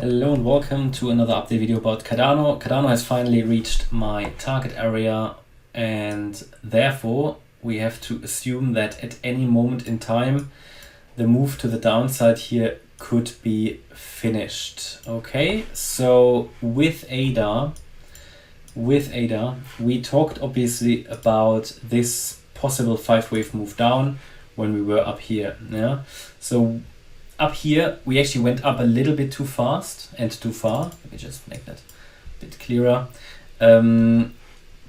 Hello and welcome to another update video about Cardano. Cardano has finally reached my target area, and therefore we have to assume that at any moment in time the move to the downside here could be finished. Okay, so with ADA we talked obviously about this possible 5-wave move down when we were up here. Yeah, so up here we actually went up a little bit too fast and too far. Let me just make that a bit clearer,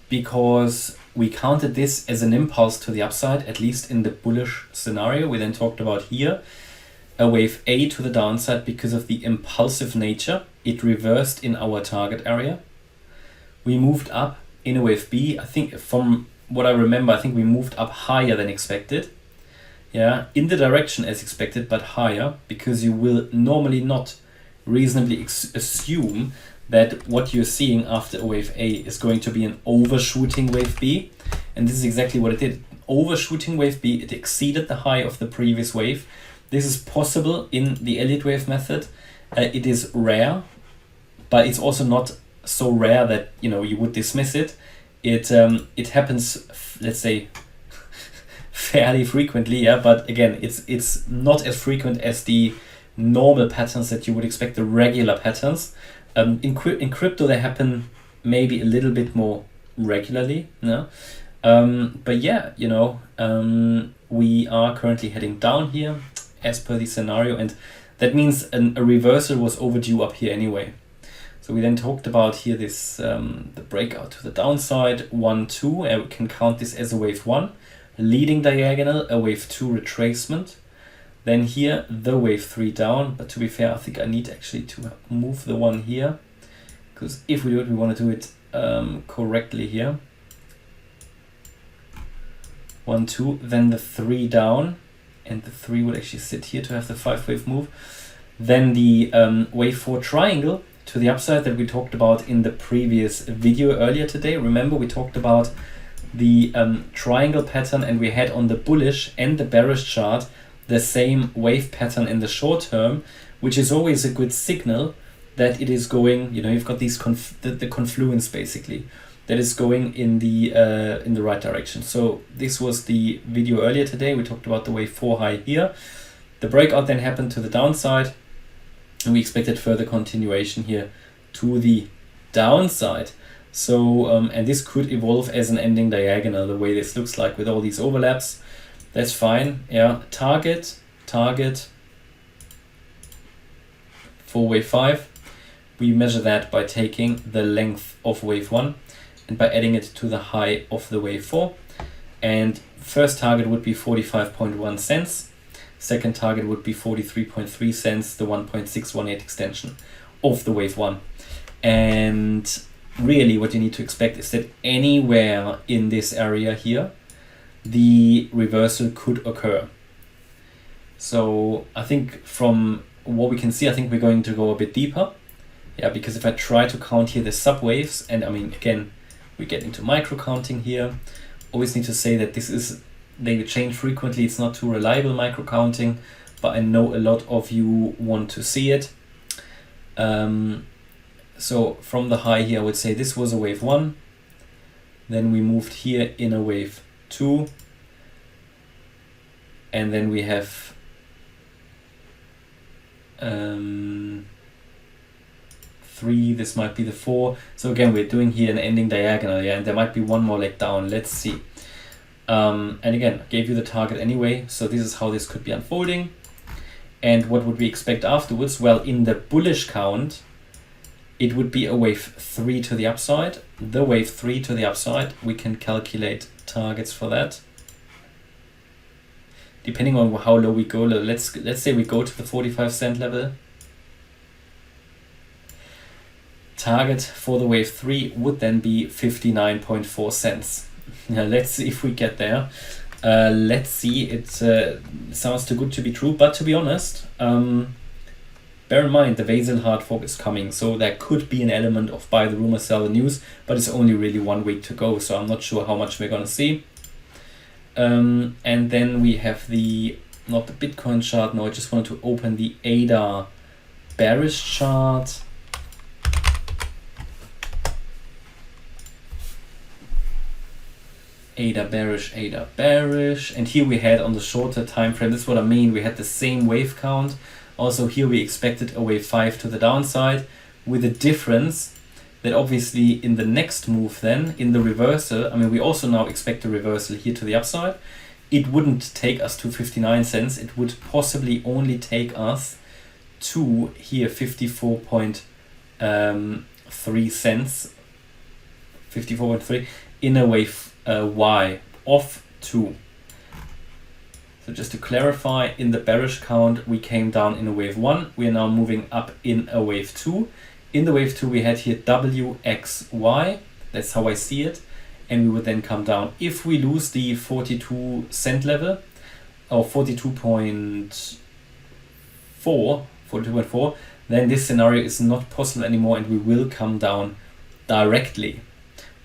because we counted this as an impulse to the upside, at least in the bullish scenario. We then talked about here a wave A to the downside because of the impulsive nature. It reversed in our target area. We moved up in a wave B. I think from what I remember, I think we moved up higher than expected. Yeah, in the direction as expected, but higher, because you will normally not reasonably assume that what you're seeing after a wave A is going to be an overshooting wave B. And this is exactly what it did. Overshooting wave B, it exceeded the high of the previous wave. This is possible in the Elliott wave method. It is rare, but it's also not so rare that you would dismiss it. It happens, let's say, fairly frequently, yeah, but again, it's not as frequent as the normal patterns that you would expect, the regular patterns. In crypto they happen maybe a little bit more regularly, no? But yeah, we are currently heading down here as per the scenario, and that means a reversal was overdue up here anyway. So we then talked about here this the breakout to the downside, 1, 2, and we can count this as a wave 1. Leading diagonal, a wave 2 retracement. Then here, the wave 3 down. But to be fair, I think I need actually to move the one here, because if we do it, we want to do it correctly here. 1, 2, then the 3 down. And the 3 would actually sit here to have the 5-wave move. Then the wave 4 triangle to the upside that we talked about in the previous video earlier today. Remember, we talked about the triangle pattern, and we had on the bullish and the bearish chart the same wave pattern in the short term, which is always a good signal that it is going, you've got these the confluence basically that is going in the right direction. So this was the video earlier today. We talked about the wave 4 high here. The breakout then happened to the downside, and we expected further continuation here to the downside. So, and this could evolve as an ending diagonal, the way this looks like with all these overlaps. That's fine. Yeah, target for wave 5. We measure that by taking the length of wave 1 and by adding it to the high of the wave 4. And first target would be 45.1 cents. Second target would be 43.3 cents, the 1.618 extension of the wave 1. And really what you need to expect is that anywhere in this area here the reversal could occur. So I think from what we can see, I think we're going to go a bit deeper, yeah, because if I try to count here the subwaves, and I mean, again, we get into micro counting here. Always need to say that they change frequently. It's not too reliable micro counting, but I know a lot of you want to see it. So from the high here, I would say this was a wave 1. Then we moved here in a wave 2. And then we have 3. This might be the 4. So again, we're doing here an ending diagonal, yeah, and there might be one more leg down. Let's see. And again, I gave you the target anyway. So this is how this could be unfolding. And what would we expect afterwards? Well, in the bullish count, it would be a wave 3 to the upside. The wave 3 to the upside, we can calculate targets for that. Depending on how low we go, let's say we go to the 45-cent level. Target for the wave 3 would then be 59.4 cents. Now let's see if we get there. Let's see, it sounds too good to be true, but to be honest, bear in mind the Basel hard fork is coming, so there could be an element of buy the rumor, sell the news, but it's only really 1 week to go, so I'm not sure how much we're gonna see. And then we have not the Bitcoin chart. No, I just wanted to open the ADA bearish chart. ADA bearish, and here we had on the shorter time frame, this is what I mean, we had the same wave count. Also here we expected a wave 5 to the downside, with a difference that obviously in the next move then, in the reversal, I mean we also now expect a reversal here to the upside. It wouldn't take us to 59 cents, it would possibly only take us to here 54.3 cents, 54.3 in a wave Y of 2. So just to clarify, in the bearish count we came down in a wave 1, we are now moving up in a wave 2. In the wave 2 we had here WXY, that's how I see it, and we would then come down. If we lose the 42 cent level, or 42.4, then this scenario is not possible anymore and we will come down directly.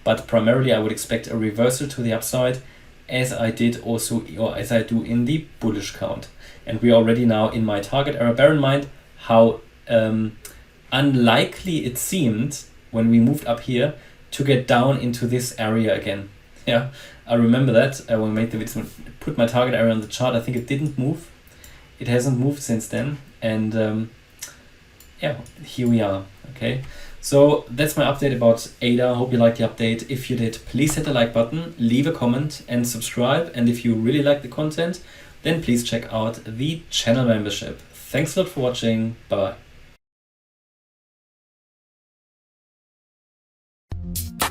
But primarily I would expect a reversal to the upside, as I did also, or as I do in the bullish count. And we are already now in my target area. Bear in mind how unlikely it seemed when we moved up here to get down into this area again. Yeah, I remember that when we made the video, put my target area on the chart. I think it didn't move. It hasn't moved since then. And yeah, here we are. Okay. So that's my update about ADA. Hope you liked the update. If you did, please hit the like button, leave a comment and subscribe. And if you really like the content, then please check out the channel membership. Thanks a lot for watching. Bye bye.